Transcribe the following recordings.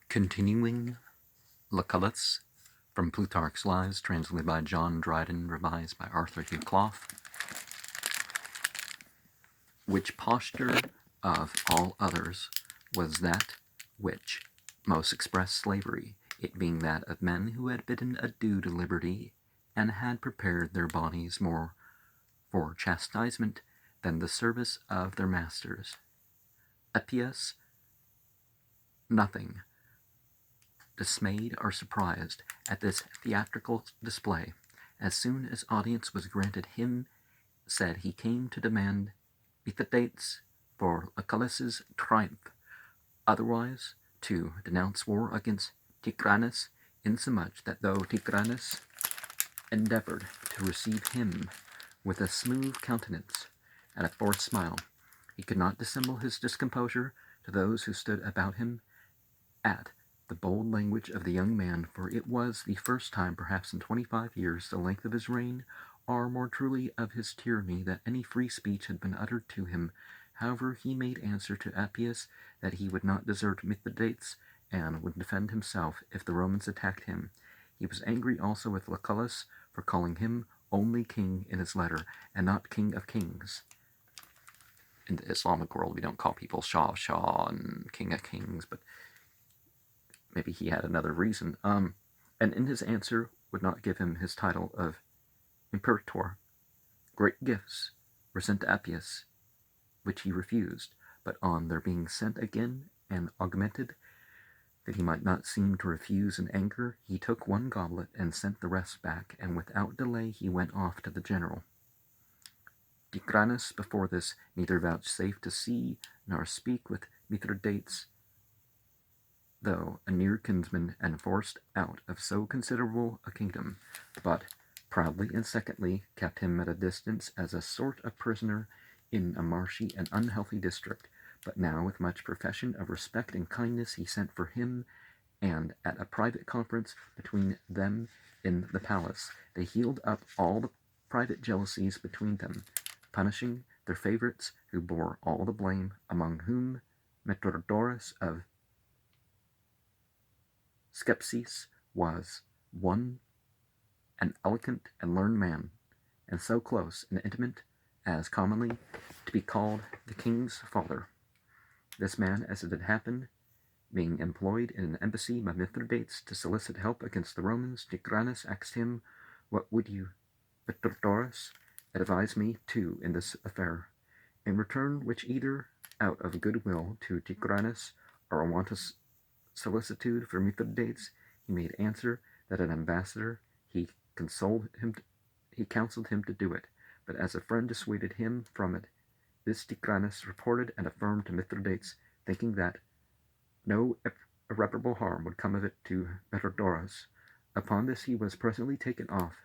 Continuing Lucullus from Plutarch's Lives, translated by John Dryden, revised by Arthur Hugh Clough. Which posture of all others was that which most expressed slavery, it being that of men who had bidden adieu to liberty, and had prepared their bodies more for chastisement than the service of their masters. Appius, nothing dismayed or surprised at this theatrical display, as soon as audience was granted him, said he came to demand Mithridates for Lucullus's triumph, otherwise to denounce war against Tigranes, insomuch that though Tigranes endeavored to receive him with a smooth countenance and a forced smile, he could not dissemble his discomposure to those who stood about him at the bold language of the young man, for it was the first time, perhaps in 25 years, the length of his reign, or more truly of his tyranny, that any free speech had been uttered to him. However, he made answer to Appius that he would not desert Mithridates, and would defend himself if the Romans attacked him. He was angry also with Lucullus for calling him only king in his letter, and not king of kings. In the Islamic world, we don't call people Shah of Shah and king of kings, but maybe he had another reason. And in his answer would not give him his title of Imperator. Great gifts were sent to Appius, which he refused, but on their being sent again and augmented, that he might not seem to refuse in anger, he took one goblet and sent the rest back, and without delay he went off to the general. Tigranes before this neither vouchsafed to see nor speak with Mithridates, though a near kinsman and forced out of so considerable a kingdom, but proudly and secondly kept him at a distance as a sort of prisoner in a marshy and unhealthy district. But now with much profession of respect and kindness he sent for him, and at a private conference between them in the palace, they healed up all the private jealousies between them, punishing their favorites who bore all the blame, among whom Metrodorus of Skepsis was one, an elegant and learned man, and so close and intimate as commonly to be called the king's father. This man, as it had happened, being employed in an embassy by Mithridates to solicit help against the Romans, Tigranes asked him, "What would you, Metrodorus, advise me to in this affair?" In return which, either out of goodwill to Tigranes or a want of solicitude for Mithridates, he made answer that an ambassador he counselled him to do it, but as a friend dissuaded him from it. This Tigranes reported and affirmed to Mithridates, thinking that no irreparable harm would come of it to Metrodorus. Upon this he was presently taken off,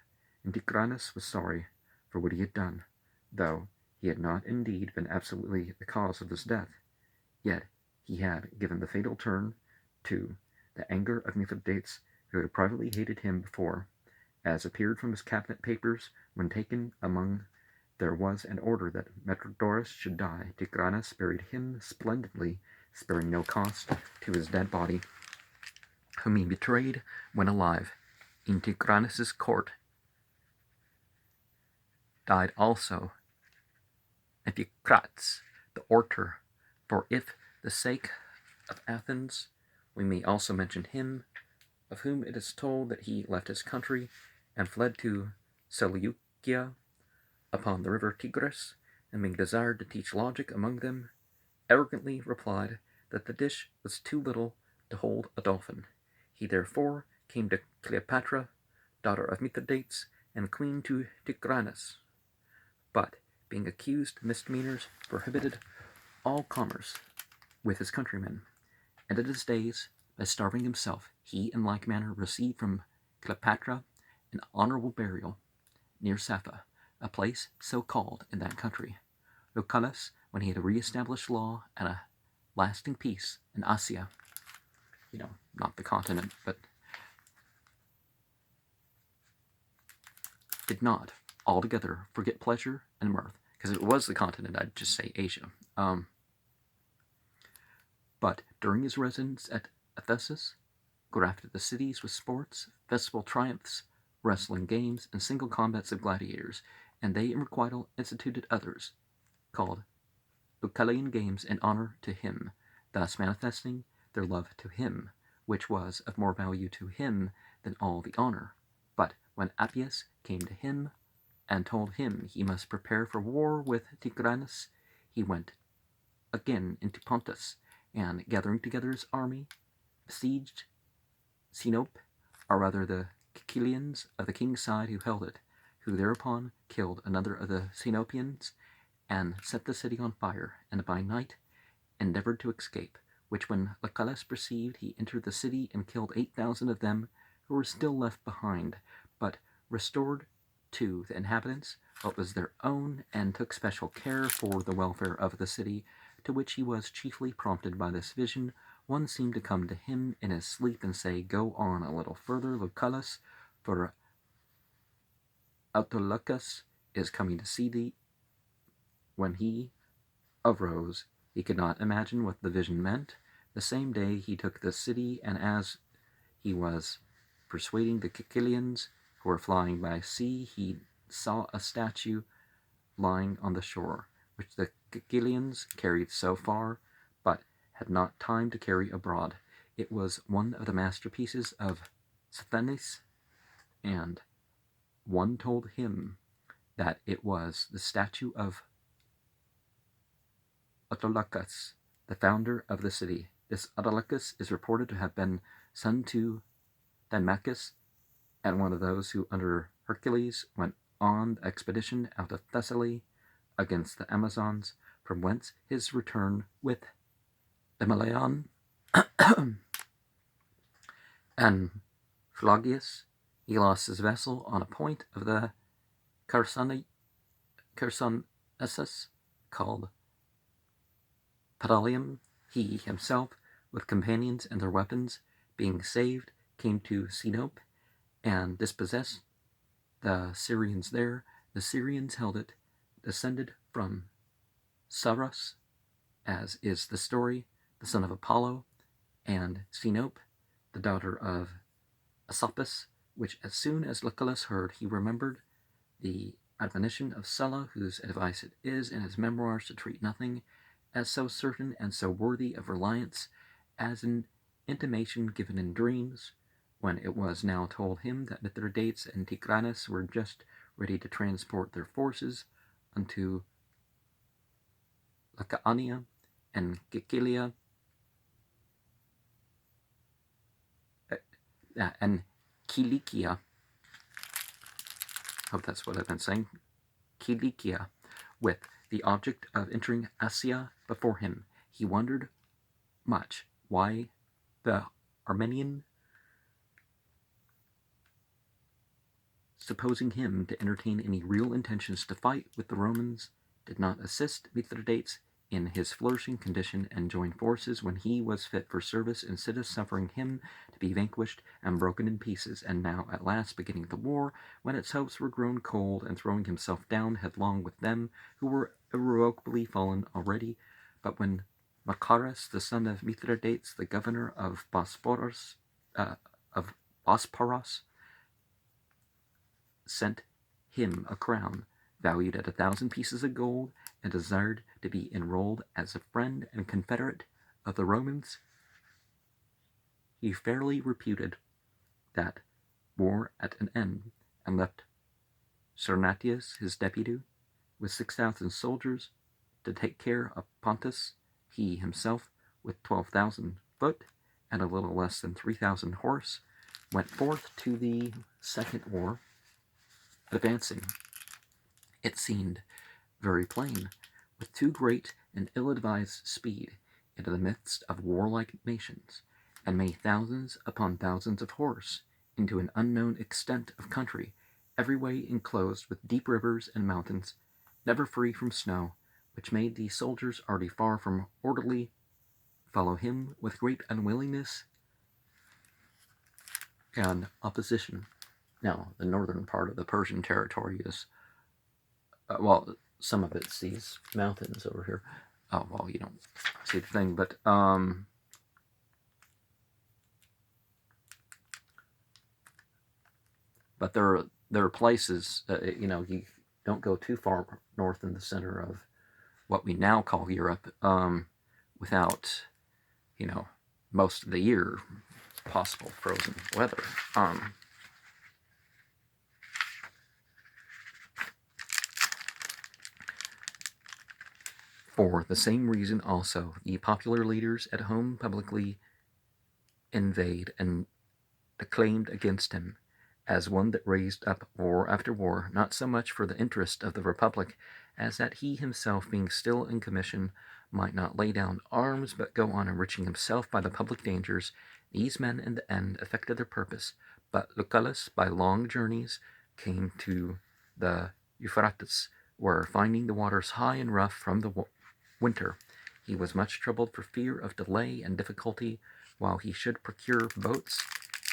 and Tigranes was sorry for what he had done, though he had not indeed been absolutely the cause of his death. Yet he had given the fatal turn to the anger of Mithridates, who had privately hated him before. As appeared from his cabinet papers, when taken among there was an order that Metrodorus should die. Tigranes buried him splendidly, sparing no cost to his dead body, whom he betrayed when alive. In Tigranes' court died also Epicrates, the orator, for if the sake of Athens we may also mention him, of whom it is told that he left his country and fled to Seleucia upon the river Tigris, and being desired to teach logic among them, arrogantly replied that the dish was too little to hold a dolphin. He therefore came to Cleopatra, daughter of Mithridates, and queen to Tigranes, but being accused of misdemeanors, prohibited all commerce with his countrymen. Ended his days by starving himself. He in like manner received from Cleopatra an honorable burial near Sapha, a place so called in that country. Lucullus, when he had re-established law and a lasting peace in Asia, not the continent, but did not altogether forget pleasure and mirth, because if it was the continent, I'd just say Asia. But during his residence at Ephesus, grafted the cities with sports, festival triumphs, wrestling games, and single combats of gladiators, and they in requital instituted others, called Lucullian games in honor to him, thus manifesting their love to him, which was of more value to him than all the honor. But when Appius came to him and told him he must prepare for war with Tigranes, he went again into Pontus, and gathering together his army, besieged Sinope, or rather the Cicilians of the king's side who held it, who thereupon killed another of the Sinopians, and set the city on fire, and by night endeavored to escape, which when Lucullus perceived, he entered the city and killed 8,000 of them who were still left behind, but restored to the inhabitants what was their own, and took special care for the welfare of the city, to which he was chiefly prompted by this vision. One seemed to come to him in his sleep and say, "Go on a little further, Lucullus, for Autolycus is coming to see thee." When he arose, he could not imagine what the vision meant. The same day he took the city, and as he was persuading the Cicilians who were flying by sea, he saw a statue lying on the shore, which the Cicilians carried so far, but had not time to carry abroad. It was one of the masterpieces of Sosthenes, and one told him that it was the statue of Autolycus, the founder of the city. This Autolycus is reported to have been son to Thymachus, and one of those who under Hercules went on the expedition out of Thessaly against the Amazons, from whence his return with Demaleon and Phlogius, he lost his vessel on a point of the Chersonesus called Pedalium. He himself, with companions and their weapons, being saved, came to Sinope and dispossessed the Syrians there. The Syrians held it, descended from Saros, as is the story, the son of Apollo, and Sinope, the daughter of Asopus, which as soon as Lucullus heard, he remembered the admonition of Sulla, whose advice it is in his memoirs to treat nothing as so certain and so worthy of reliance as an intimation given in dreams, when it was now told him that Mithridates and Tigranes were just ready to transport their forces unto Lycaonia and Cilicia, and Cilicia, hope that's what I've been saying, Cilicia, with the object of entering Asia before him. He wondered much why the Armenian, supposing him to entertain any real intentions to fight with the Romans, did not assist Mithridates in his flourishing condition and join forces when he was fit for service, instead of suffering him to be vanquished and broken in pieces, and now at last beginning the war, when its hopes were grown cold, and throwing himself down headlong with them who were irrevocably fallen already. But when Machaerus, the son of Mithridates, the governor of Bosporus, sent him a crown valued at 1,000 pieces of gold, and desired to be enrolled as a friend and confederate of the Romans, he fairly reputed that war at an end, and left Sarnatius, his deputy, with 6,000 soldiers to take care of Pontus. He himself, with 12,000 foot and a little less than 3,000 horse, went forth to the second war, advancing, it seemed very plain, with too great and ill-advised speed into the midst of warlike nations, and many thousands upon thousands of horse into an unknown extent of country, every way enclosed with deep rivers and mountains, never free from snow, which made the soldiers already far from orderly follow him with great unwillingness and opposition. Now, the northern part of the Persian territory is, some of it's these mountains over here. Oh, well, you don't see the thing, but but there are places, you don't go too far north in the center of what we now call Europe without, most of the year possible frozen weather. For the same reason also, the popular leaders at home publicly inveighed and declaimed against him as one that raised up war after war, not so much for the interest of the republic as that he himself, being still in commission, might not lay down arms but go on enriching himself by the public dangers. These men in the end effected their purpose, but Lucullus by long journeys came to the Euphrates, where, finding the waters high and rough from the winter, he was much troubled for fear of delay and difficulty, while he should procure boats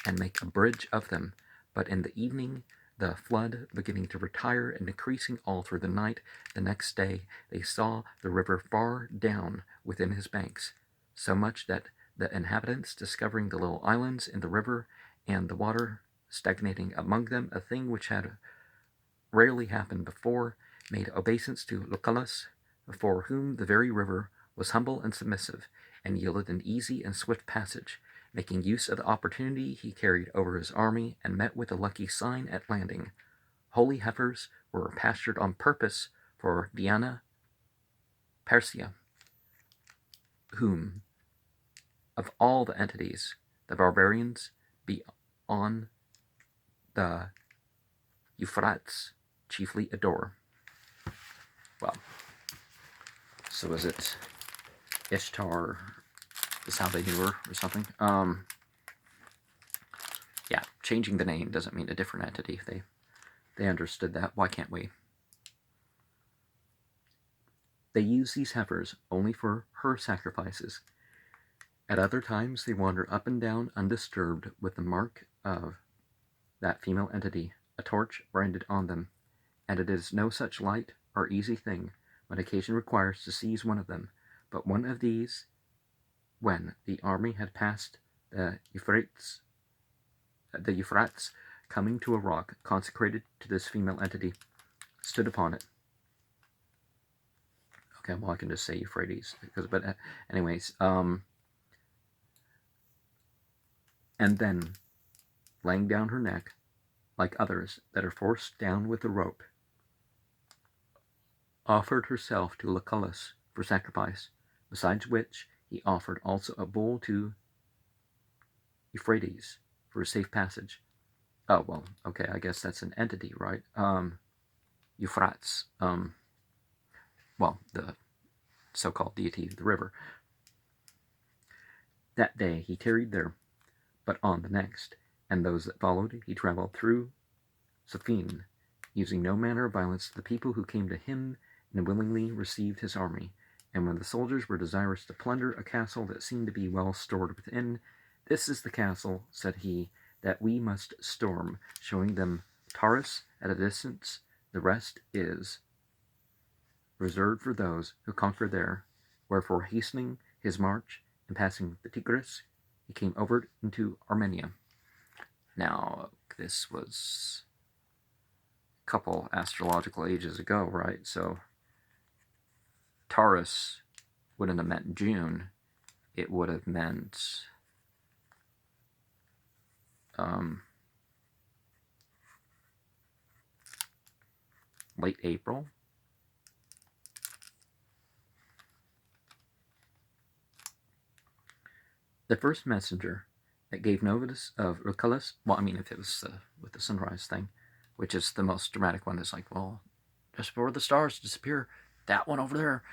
and make a bridge of them. But in the evening, the flood beginning to retire and decreasing all through the night, the next day they saw the river far down within his banks, so much that the inhabitants, discovering the little islands in the river and the water stagnating among them, a thing which had rarely happened before, made obeisance to Lucullus, for whom the very river was humble and submissive, and yielded an easy and swift passage. Making use of the opportunity, he carried over his army and met with a lucky sign at landing. Holy heifers were pastured on purpose for Diana Persia, whom, of all the entities, the barbarians beyond the Euphrates chiefly adore. Well, so is it Ishtar is how they knew her or something? Yeah, changing the name doesn't mean a different entity. They understood that. Why can't we? They use these heifers only for her sacrifices. At other times they wander up and down undisturbed with the mark of that female entity, a torch branded on them, and it is no such light or easy thing, when occasion requires, to seize one of them. But one of these, when the army had passed the Euphrates, coming to a rock consecrated to this female entity, stood upon it. Okay, well, I can just say Euphrates, but anyways, and then, laying down her neck, like others that are forced down with a rope, offered herself to Lucullus for sacrifice, besides which he offered also a bull to Euphrates for a safe passage. Oh, well, okay, I guess that's an entity, right? Euphrates, well, the so-called deity of the river. That day he tarried there, but on the next, and those that followed, he traveled through Sophene, using no manner of violence to the people who came to him, and willingly received his army. And when the soldiers were desirous to plunder a castle that seemed to be well stored within, "This is the castle," said he, "that we must storm," showing them Taurus at a distance. "The rest is reserved for those who conquer there." Wherefore, hastening his march and passing the Tigris, he came over into Armenia. Now, this was a couple astrological ages ago, right? So Taurus wouldn't have meant June. It would have meant late April. The first messenger that gave notice of Lucullus, well, I mean, if it was with the sunrise thing, which is the most dramatic one, is like, well, just before the stars disappear, that one over there.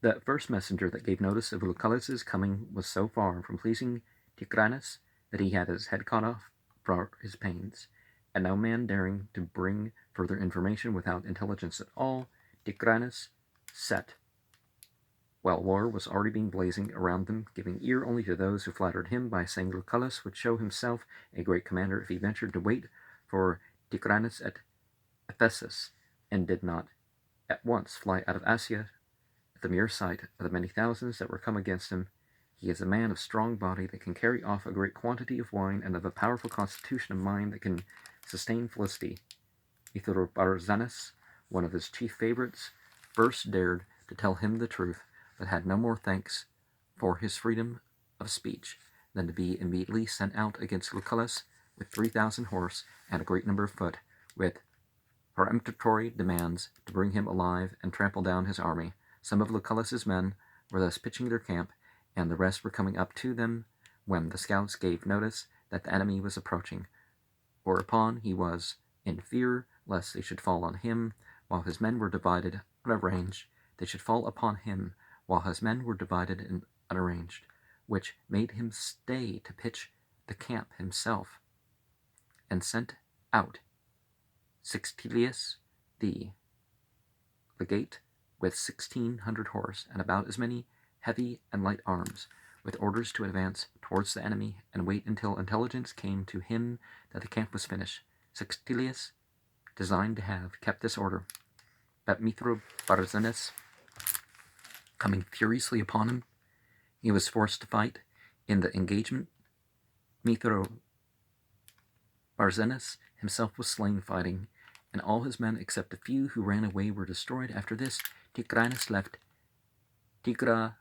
The first messenger that gave notice of Lucullus's coming was so far from pleasing Tigranes that he had his head cut off for his pains, and no man daring to bring further information without intelligence at all, Tigranes set. While war was already being blazing around them, giving ear only to those who flattered him by saying Lucullus would show himself a great commander if he ventured to wait for Tigranes at Ephesus, and did not at once fly out of Asia at the mere sight of the many thousands that were come against him. He is a man of strong body that can carry off a great quantity of wine, and of a powerful constitution of mind that can sustain felicity. Mithrobarzanes, one of his chief favorites, first dared to tell him the truth, but had no more thanks for his freedom of speech than to be immediately sent out against Lucullus with 3,000 horse and a great number of foot, with peremptory demands to bring him alive and trample down his army. Some of Lucullus's men were thus pitching their camp, and the rest were coming up to them when the scouts gave notice that the enemy was approaching, whereupon he was in fear lest they should fall on him while his men were divided unarranged. They should fall upon him while his men were divided and unarranged, which made him stay to pitch the camp himself, and sent out Sextilius the legate with 1,600 horse and about as many heavy and light arms, with orders to advance towards the enemy and wait until intelligence came to him that the camp was finished. Sextilius designed to have kept this order, but Mithrobarzanes, coming furiously upon him, he was forced to fight in the engagement. Mithrobarzanes himself was slain fighting, and all his men except a few who ran away were destroyed. After this, Tigranes left Tigranakerta,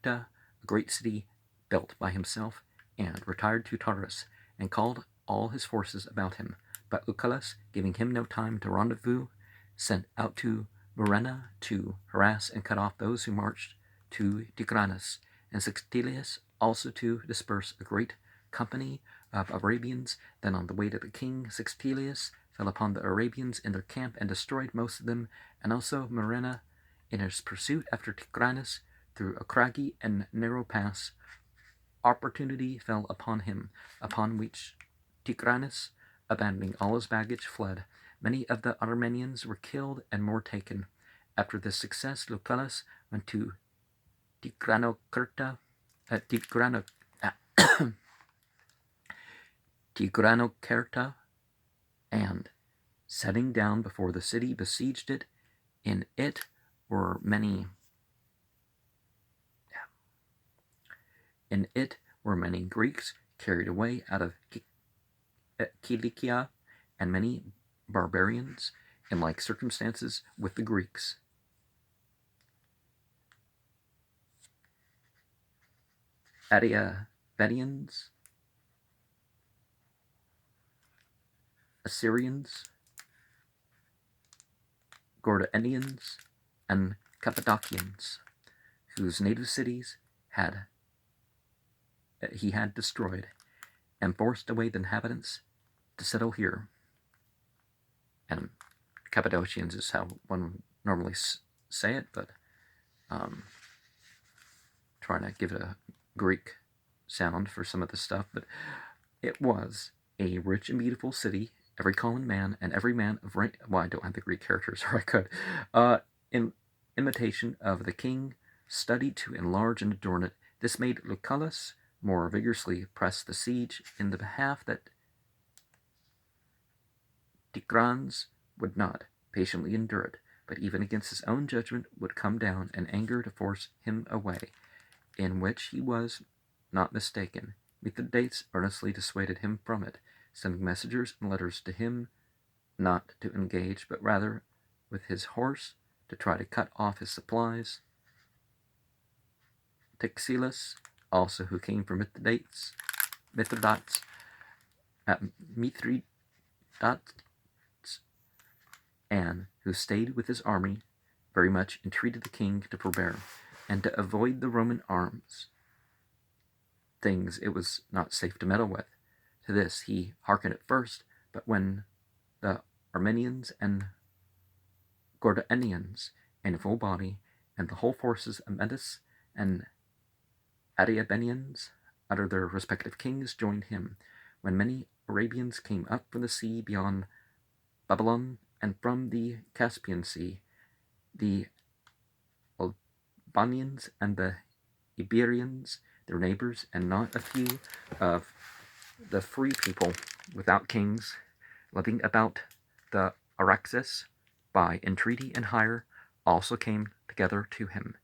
a great city built by himself, and retired to Taurus, and called all his forces about him. But Lucullus, giving him no time to rendezvous, sent out to Murena to harass and cut off those who marched to Tigranes, and Sextilius also to disperse a great company of Arabians. Then on the way to the king, Sextilius fell upon the Arabians in their camp and destroyed most of them, and also Murena in his pursuit after Tigranes through a craggy and narrow pass. Opportunity fell upon him, upon which Tigranes, abandoning all his baggage, fled. Many of the Armenians were killed and more taken. After this success, Lucullus went to Tigranokerta, Tigranokerta, and, setting down before the city, besieged it. In it were many Greeks carried away out of Cilicia, and many barbarians in like circumstances with the Greeks. Adiabetians, Assyrians, Gordianians, and Cappadocians, whose native cities he had destroyed, and forced away the inhabitants to settle here. And Cappadocians is how one would normally say it, but trying to give it a Greek sound for some of the stuff. But it was a rich and beautiful city. Every common man and every man of rank. Well, I don't have the Greek characters, or I could. In imitation of the king, studied to enlarge and adorn it. This made Lucullus more vigorously press the siege in the behalf that Tigranes would not patiently endure it, but even against his own judgment would come down in anger to force him away, in which he was not mistaken. Mithridates earnestly dissuaded him from it, sending messengers and letters to him not to engage, but rather with his horse to try to cut off his supplies. Texilus, also, who came from Mithridates, and who stayed with his army, very much entreated the king to forbear, and to avoid the Roman arms, things it was not safe to meddle with. To this he hearkened at first, but when the Armenians and Gordianians in full body, and the whole forces of Medes and Adiabenians under their respective kings joined him, when many Arabians came up from the sea beyond Babylon, and from the Caspian Sea, the Albanians and the Iberians, their neighbors, and not a few of the free people without kings, living about the Araxes by entreaty and hire, also came together to him.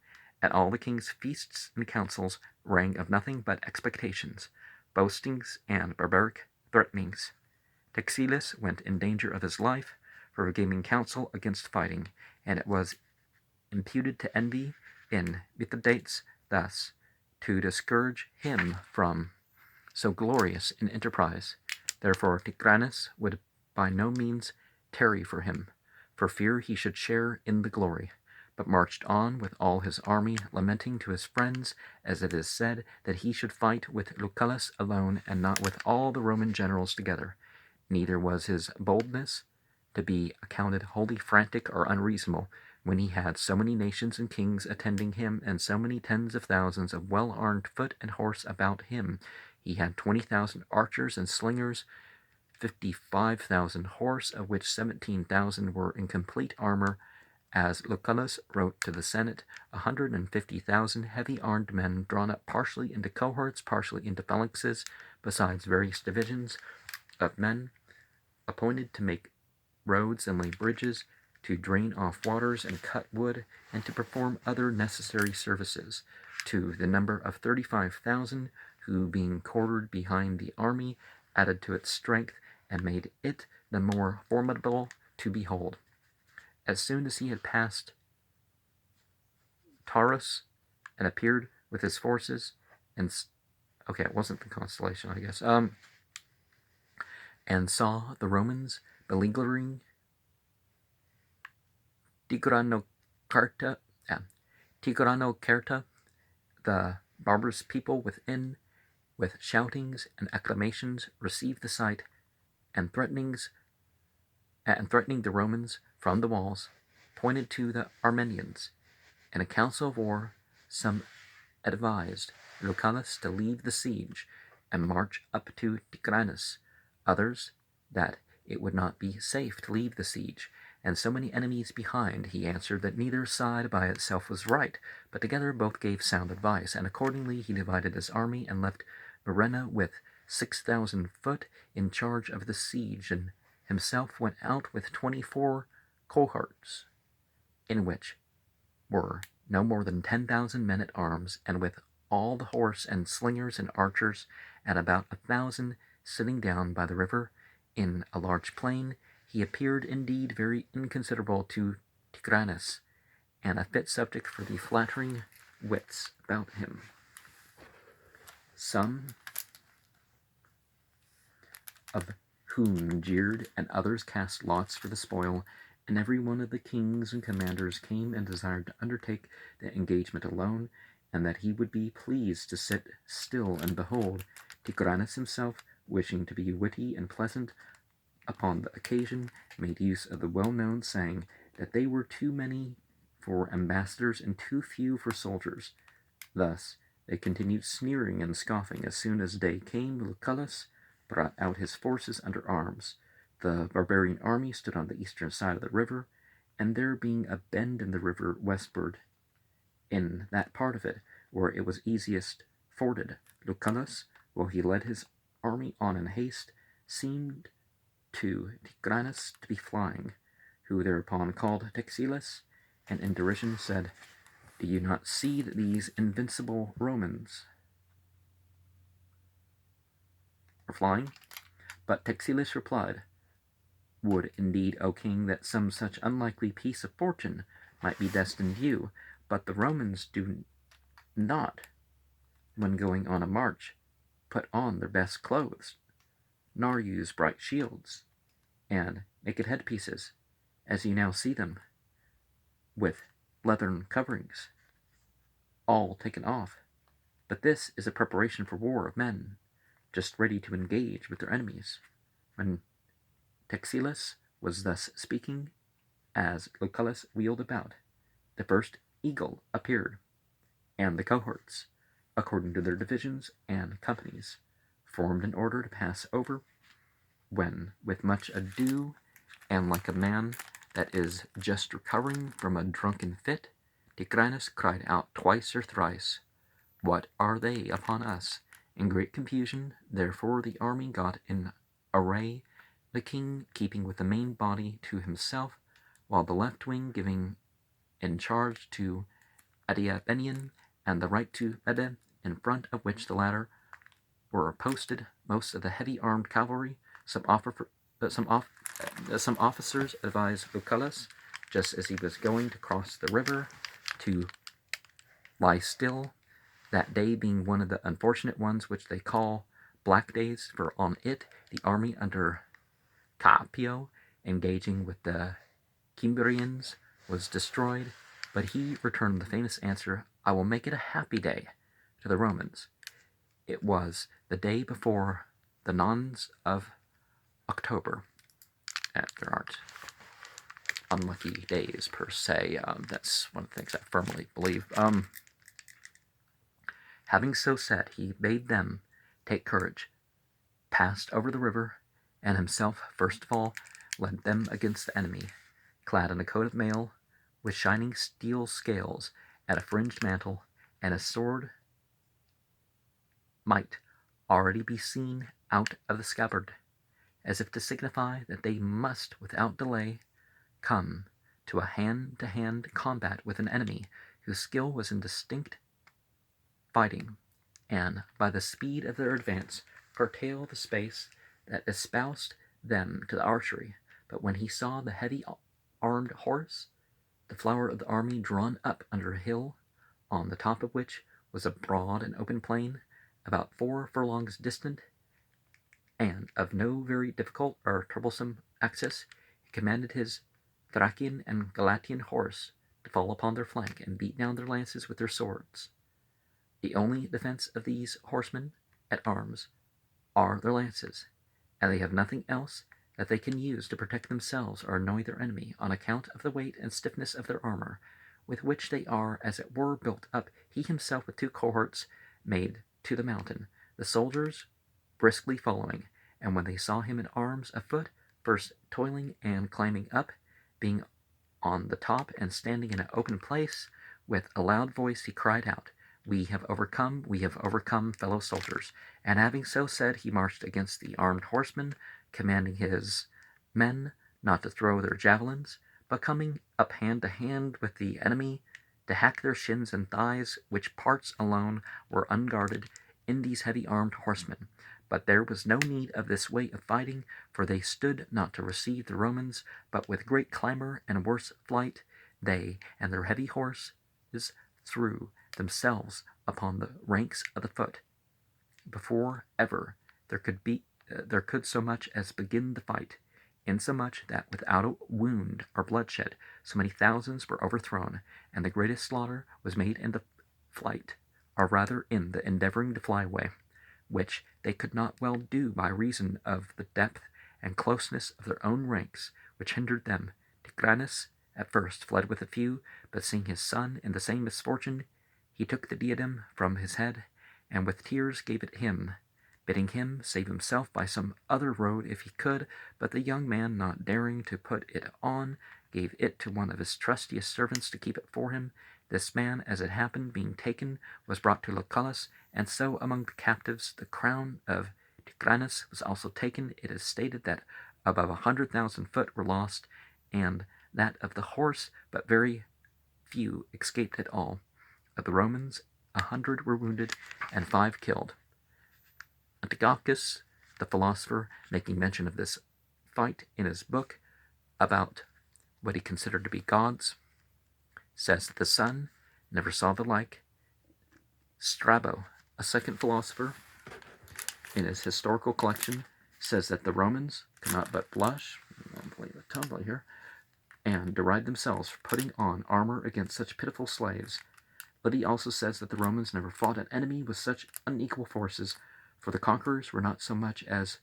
At all the king's feasts and councils rang of nothing but expectations, boastings, and barbaric threatenings. Texilus went in danger of his life for giving counsel against fighting, and it was imputed to envy in Mithridates thus to discourage him from so glorious an enterprise. Therefore Tigranes would by no means tarry for him, for fear he should share in the glory, but marched on with all his army, lamenting to his friends, as it is said, that he should fight with Lucullus alone, and not with all the Roman generals together. Neither was his boldness to be accounted wholly frantic or unreasonable, when he had so many nations and kings attending him, and so many tens of thousands of well-armed foot and horse about him. He had 20,000 archers and slingers, 55,000 horse, of which 17,000 were in complete armor, as Lucullus wrote to the Senate, 150,000 heavy armed men drawn up partially into cohorts, partially into phalanxes, besides various divisions of men appointed to make roads and lay bridges, to drain off waters and cut wood, and to perform other necessary services, to the number of 35,000, who, being quartered behind the army, added to its strength, and made it the more formidable to behold. As soon as he had passed Taurus and appeared with his forces, and it wasn't the constellation, I guess, and saw the Romans beleaguering Tigranokerta, the barbarous people within, with shoutings and acclamations, received the sight, and threatening the Romans from the walls, pointed to the Armenians. In a council of war, some advised Lucullus to leave the siege and march up to Tigranes, others that it would not be safe to leave the siege, and so many enemies behind. He answered that neither side by itself was right, but together both gave sound advice, and accordingly he divided his army and left Murena with 6,000 foot in charge of the siege, and himself went out with 24 cohorts, in which were no more than 10,000 men at arms, and with all the horse and slingers and archers, and about 1,000 sitting down by the river in a large plain. He appeared indeed very inconsiderable to Tigranes, and a fit subject for the flattering wits about him. Some of whom jeered, and others cast lots for the spoil, and every one of the kings and commanders came and desired to undertake the engagement alone, and that he would be pleased to sit still and behold. Tigranes himself, wishing to be witty and pleasant upon the occasion, made use of the well-known saying that they were too many for ambassadors and too few for soldiers. Thus they continued sneering and scoffing. As soon as day came, Lucullus brought out his forces under arms. The barbarian army stood on the eastern side of the river, and there being a bend in the river westward, in that part of it where it was easiest forded, Lucullus, while he led his army on in haste, seemed to Tigranes to be flying, who thereupon called Texilus, and in derision said, "Do you not see that these invincible Romans are flying?" But Texilus replied, "Would indeed, O king, that some such unlikely piece of fortune might be destined you, but the Romans do not, when going on a march, put on their best clothes, nor use bright shields, and naked headpieces, as you now see them, with leathern coverings, all taken off. But this is a preparation for war of men, just ready to engage with their enemies." When Texilus was thus speaking, as Lucullus wheeled about, the first eagle appeared, and the cohorts, according to their divisions and companies, formed in order to pass over, when, with much ado, and like a man that is just recovering from a drunken fit, Tigranes cried out twice or thrice, "What are they upon us?" In great confusion, therefore, the army got in array, the king keeping with the main body to himself, while the left wing giving in charge to Adiabenian and the right to Mede, in front of which the latter were posted most of the heavy armed cavalry. Some officers advised Lucullus, just as he was going to cross the river, to lie still, that day being one of the unfortunate ones which they call Black Days, for on it the army under Capio, engaging with the Cimbrians, was destroyed. But he returned the famous answer, "I will make it a happy day," to the Romans. It was the day before the Nones of October. There aren't unlucky days per se. That's one of the things I firmly believe. Having so said, he bade them take courage, passed over the river, and himself first of all led them against the enemy, clad in a coat of mail, with shining steel scales and a fringed mantle, and a sword might already be seen out of the scabbard, as if to signify that they must without delay come to a hand-to-hand combat with an enemy whose skill was in distinct fighting, and by the speed of their advance curtail the space that espoused them to the archery. But when he saw the heavy armed horse, the flower of the army, drawn up under a hill, on the top of which was a broad and open plain, about 4 furlongs distant, and of no very difficult or troublesome access, he commanded his Thracian and Galatian horse to fall upon their flank and beat down their lances with their swords. The only defense of these horsemen at arms are their lances, and they have nothing else that they can use to protect themselves or annoy their enemy, on account of the weight and stiffness of their armor, with which they are as it were built up. He himself with 2 cohorts made to the mountain, the soldiers briskly following, and when they saw him in arms afoot, first toiling and climbing up, being on the top and standing in an open place, with a loud voice he cried out, we have overcome, fellow soldiers." And having so said, he marched against the armed horsemen, commanding his men not to throw their javelins, but coming up hand to hand with the enemy, to hack their shins and thighs, which parts alone were unguarded in these heavy armed horsemen. But there was no need of this way of fighting, for they stood not to receive the Romans, but with great clamor and worse flight, they and their heavy horses threw themselves upon the ranks of the foot, before ever there could so much as begin the fight, insomuch that without a wound or bloodshed so many thousands were overthrown, and the greatest slaughter was made in the flight, or rather in the endeavoring to fly away, which they could not well do by reason of the depth and closeness of their own ranks, which hindered them. Tigranes at first fled with a few, but seeing his son in the same misfortune, he took the diadem from his head, and with tears gave it him, bidding him save himself by some other road if he could. But the young man, not daring to put it on, gave it to one of his trustiest servants to keep it for him. This man, as it happened, being taken, was brought to Lucullus, and so among the captives the crown of Tigranes was also taken. It is stated that above 100,000 foot were lost, and that of the horse but very few escaped at all. Of the Romans, 100 were wounded, and 5 killed. Antiochus, the philosopher, making mention of this fight in his book about what he considered to be gods, says that the sun never saw the like. Strabo, a second philosopher, in his historical collection, says that the Romans could not but blush, and deride themselves for putting on armor against such pitiful slaves. But he also says that the Romans never fought an enemy with such unequal forces, for the conquerors were not so much as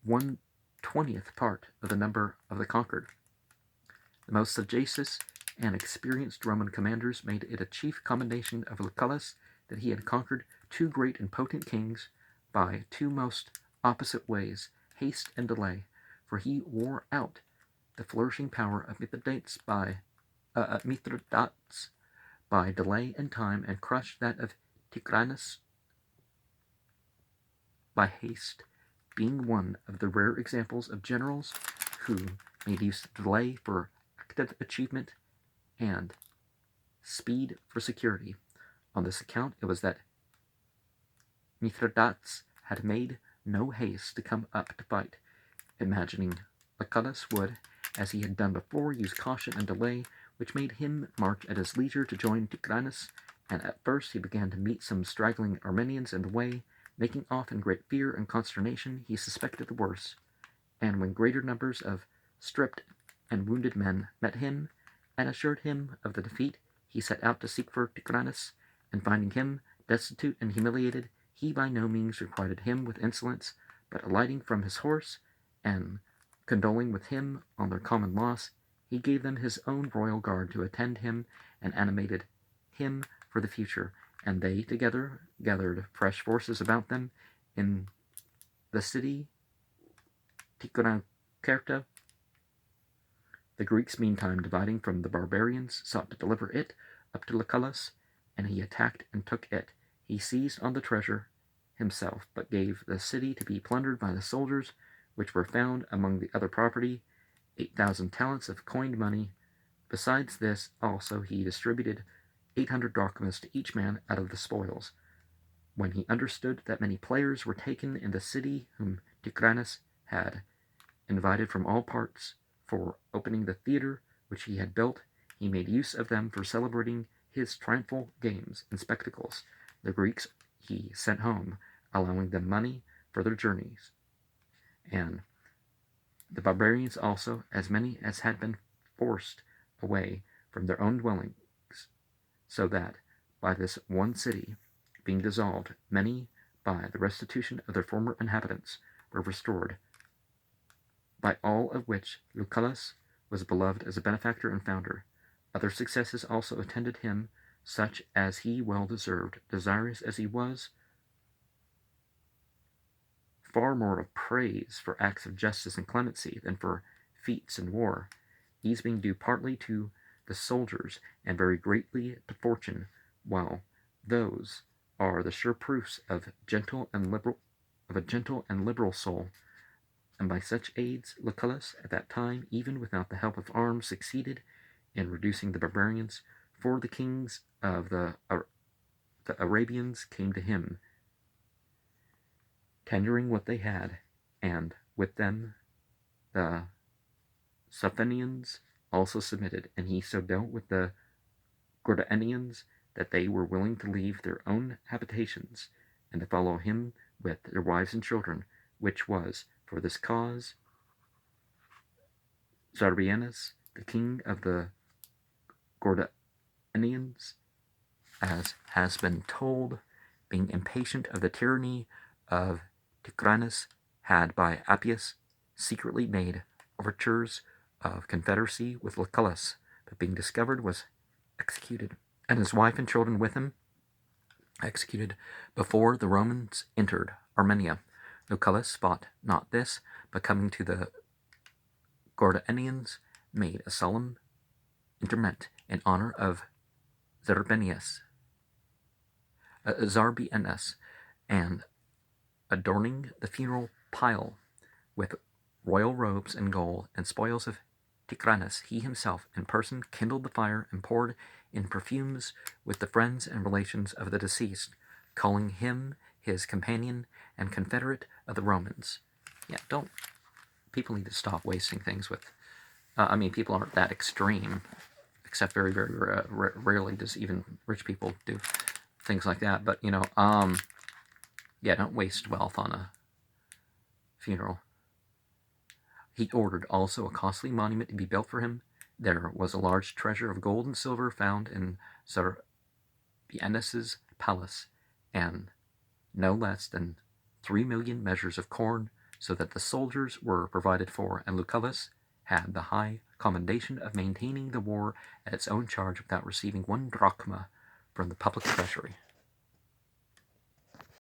1/20th part of the number of the conquered. The most sagacious and experienced Roman commanders made it a chief commendation of Lucullus that he had conquered 2 great and potent kings by 2 most opposite ways, haste and delay, for he wore out the flourishing power of Mithridates by delay and time, and crushed that of Tigranes by haste, being one of the rare examples of generals who made use of delay for active achievement, and speed for security. On this account it was that Mithridates had made no haste to come up to fight, imagining Lucullus would, as he had done before, use caution and delay, which made him march at his leisure to join Ticrinus, and at first he began to meet some straggling Armenians in the way, making off in great fear and consternation. He suspected the worst, and when greater numbers of stripped and wounded men met him, and assured him of the defeat, he set out to seek for Ticrinus, and finding him destitute and humiliated, he by no means requited him with insolence, but alighting from his horse, and condoling with him on their common loss, he gave them his own royal guard to attend him, and animated him for the future, and they together gathered fresh forces about them in the city Ticonaucerta. The Greeks, meantime, dividing from the barbarians, sought to deliver it up to Lucullus, and he attacked and took it. He seized on the treasure himself, but gave the city to be plundered by the soldiers, which were found among the other property 8,000 talents of coined money. Besides this also he distributed 800 drachmas to each man out of the spoils. When he understood that many players were taken in the city whom Ticrinus had invited from all parts for opening the theatre which he had built, he made use of them for celebrating his triumphal games and spectacles. The Greeks he sent home, allowing them money for their journeys, and the barbarians also, as many as had been forced away from their own dwellings, so that by this one city being dissolved, many by the restitution of their former inhabitants were restored, by all of which Lucullus was beloved as a benefactor and founder. Other successes also attended him, such as he well deserved, desirous as he was far more of praise for acts of justice and clemency than for feats in war, these being due partly to the soldiers and very greatly to fortune, while those are the sure proofs of a gentle and liberal soul. And by such aids Lucullus at that time, even without the help of arms, succeeded in reducing the barbarians, for the kings of the Arabians came to him, tendering what they had, and with them the Suthenians also submitted, and he so dealt with the Gordianians that they were willing to leave their own habitations and to follow him with their wives and children, which was for this cause Zarbianus, the king of the Gordianians, as has been told, being impatient of the tyranny of Ticrinus, had by Appius secretly made overtures of confederacy with Lucullus, but being discovered was executed, and his wife and children with him executed before the Romans entered Armenia. Lucullus fought not this, but coming to the Gordianians, made a solemn interment in honor of Zarbianus, and adorning the funeral pile with royal robes and gold and spoils of Ticrinus, he himself in person kindled the fire and poured in perfumes with the friends and relations of the deceased, calling him his companion and confederate of the Romans. People need to stop wasting things with, people aren't that extreme, except very, very rarely does even rich people do things like that, but, don't waste wealth on a funeral. He ordered also a costly monument to be built for him. There was a large treasure of gold and silver found in Zarbianus's palace, and no less than 3 million measures of corn, so that the soldiers were provided for, and Lucullus had the high commendation of maintaining the war at its own charge without receiving 1 drachma from the public treasury.